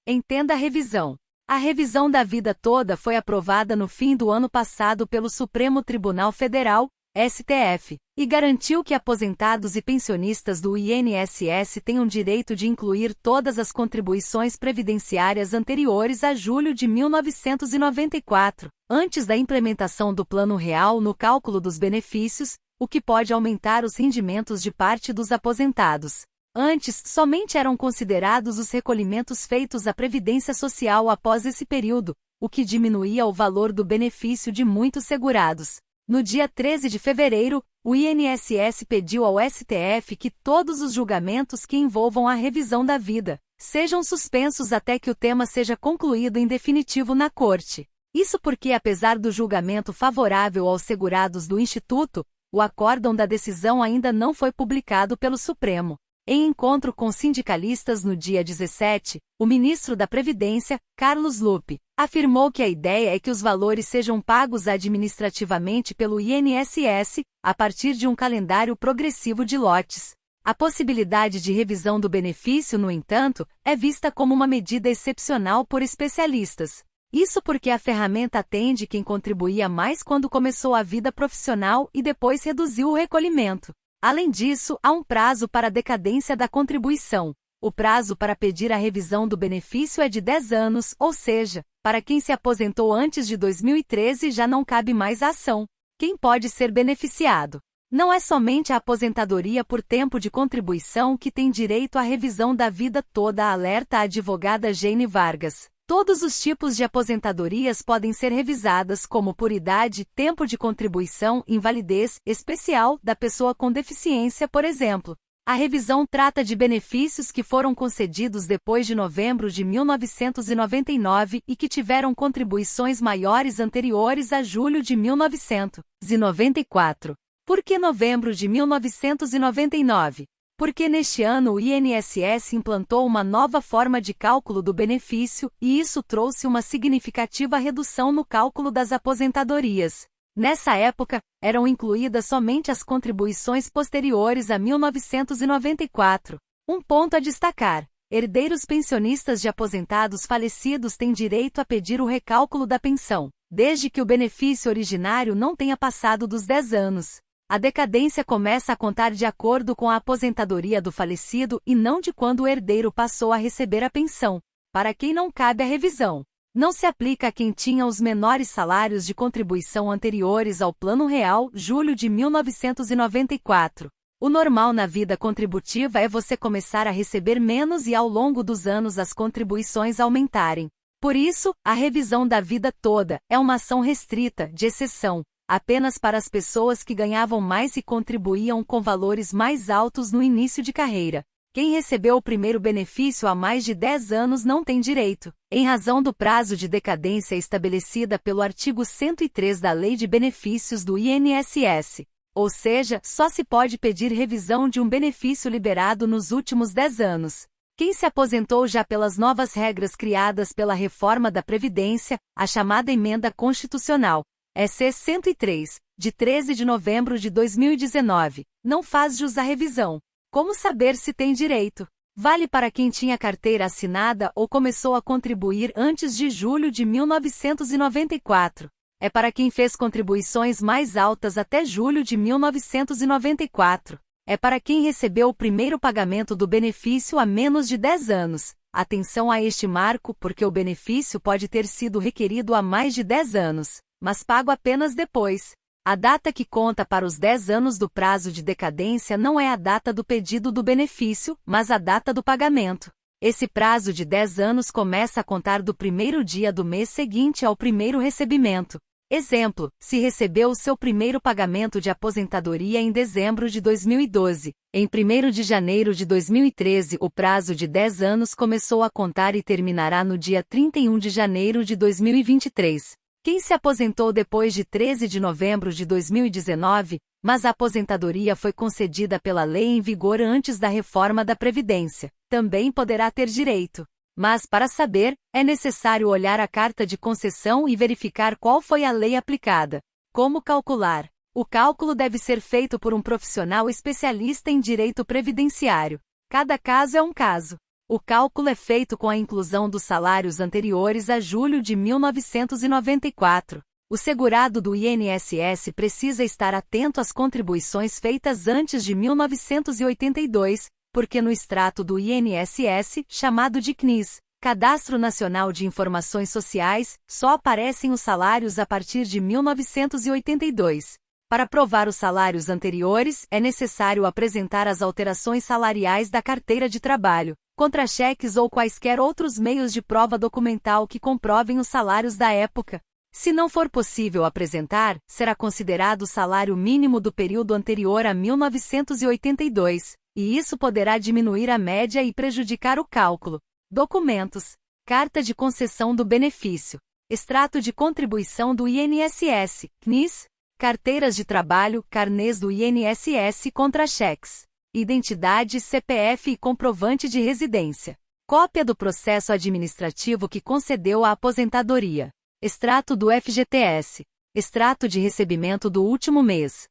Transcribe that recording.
Entenda a revisão. A revisão da vida toda foi aprovada no fim do ano passado pelo Supremo Tribunal Federal, STF, e garantiu que aposentados e pensionistas do INSS tenham direito de incluir todas as contribuições previdenciárias anteriores a julho de 1994, antes da implementação do Plano Real no cálculo dos benefícios, o que pode aumentar os rendimentos de parte dos aposentados. Antes, somente eram considerados os recolhimentos feitos à Previdência Social após esse período, o que diminuía o valor do benefício de muitos segurados. No dia 13 de fevereiro, o INSS pediu ao STF que todos os julgamentos que envolvam a revisão da vida sejam suspensos até que o tema seja concluído em definitivo na Corte. Isso porque, apesar do julgamento favorável aos segurados do Instituto, o acórdão da decisão ainda não foi publicado pelo Supremo. Em encontro com sindicalistas no dia 17, o ministro da Previdência, Carlos Lupe, afirmou que a ideia é que os valores sejam pagos administrativamente pelo INSS, a partir de um calendário progressivo de lotes. A possibilidade de revisão do benefício, no entanto, é vista como uma medida excepcional por especialistas. Isso porque a ferramenta atende quem contribuía mais quando começou a vida profissional e depois reduziu o recolhimento. Além disso, há um prazo para a decadência da contribuição. O prazo para pedir a revisão do benefício é de 10 anos, ou seja, para quem se aposentou antes de 2013 já não cabe mais a ação. Quem pode ser beneficiado? Não é somente a aposentadoria por tempo de contribuição que tem direito à revisão da vida toda, alerta a advogada Jane Vargas. Todos os tipos de aposentadorias podem ser revisadas, como por idade, tempo de contribuição, invalidez especial da pessoa com deficiência, por exemplo. A revisão trata de benefícios que foram concedidos depois de novembro de 1999 e que tiveram contribuições maiores anteriores a julho de 1994. Por que novembro de 1999? Porque neste ano o INSS implantou uma nova forma de cálculo do benefício, e isso trouxe uma significativa redução no cálculo das aposentadorias. Nessa época, eram incluídas somente as contribuições posteriores a 1994. Um ponto a destacar: herdeiros pensionistas de aposentados falecidos têm direito a pedir o recálculo da pensão, desde que o benefício originário não tenha passado dos 10 anos. A decadência começa a contar de acordo com a aposentadoria do falecido e não de quando o herdeiro passou a receber a pensão. Para quem não cabe a revisão, não se aplica a quem tinha os menores salários de contribuição anteriores ao Plano Real, julho de 1994. O normal na vida contributiva é você começar a receber menos e ao longo dos anos as contribuições aumentarem. Por isso, a revisão da vida toda é uma ação restrita, de exceção, apenas para as pessoas que ganhavam mais e contribuíam com valores mais altos no início de carreira. Quem recebeu o primeiro benefício há mais de 10 anos não tem direito, em razão do prazo de decadência estabelecida pelo artigo 103 da Lei de Benefícios do INSS. Ou seja, só se pode pedir revisão de um benefício liberado nos últimos 10 anos. Quem se aposentou já pelas novas regras criadas pela reforma da Previdência, a chamada Emenda Constitucional, EC 103, de 13 de novembro de 2019, não faz jus à revisão. Como saber se tem direito? Vale para quem tinha carteira assinada ou começou a contribuir antes de julho de 1994. É para quem fez contribuições mais altas até julho de 1994. É para quem recebeu o primeiro pagamento do benefício há menos de 10 anos. Atenção a este marco, porque o benefício pode ter sido requerido há mais de 10 anos, mas pago apenas depois. A data que conta para os 10 anos do prazo de decadência não é a data do pedido do benefício, mas a data do pagamento. Esse prazo de 10 anos começa a contar do primeiro dia do mês seguinte ao primeiro recebimento. Exemplo, se recebeu o seu primeiro pagamento de aposentadoria em dezembro de 2012, em 1º de janeiro de 2013 o prazo de 10 anos começou a contar e terminará no dia 31 de janeiro de 2023. Quem se aposentou depois de 13 de novembro de 2019, mas a aposentadoria foi concedida pela lei em vigor antes da reforma da Previdência, também poderá ter direito. Mas, para saber, é necessário olhar a carta de concessão e verificar qual foi a lei aplicada. Como calcular? O cálculo deve ser feito por um profissional especialista em direito previdenciário. Cada caso é um caso. O cálculo é feito com a inclusão dos salários anteriores a julho de 1994. O segurado do INSS precisa estar atento às contribuições feitas antes de 1982, porque no extrato do INSS, chamado de CNIS, Cadastro Nacional de Informações Sociais, só aparecem os salários a partir de 1982. Para provar os salários anteriores, é necessário apresentar as alterações salariais da carteira de trabalho, contra-cheques ou quaisquer outros meios de prova documental que comprovem os salários da época. Se não for possível apresentar, será considerado o salário mínimo do período anterior a 1982, e isso poderá diminuir a média e prejudicar o cálculo. Documentos: Carta de concessão do benefício, Extrato de contribuição do INSS, CNIS, Carteiras de trabalho, Carnês do INSS contra-cheques, Identidade, CPF e comprovante de residência, Cópia do processo administrativo que concedeu a aposentadoria, Extrato do FGTS, Extrato de recebimento do último mês,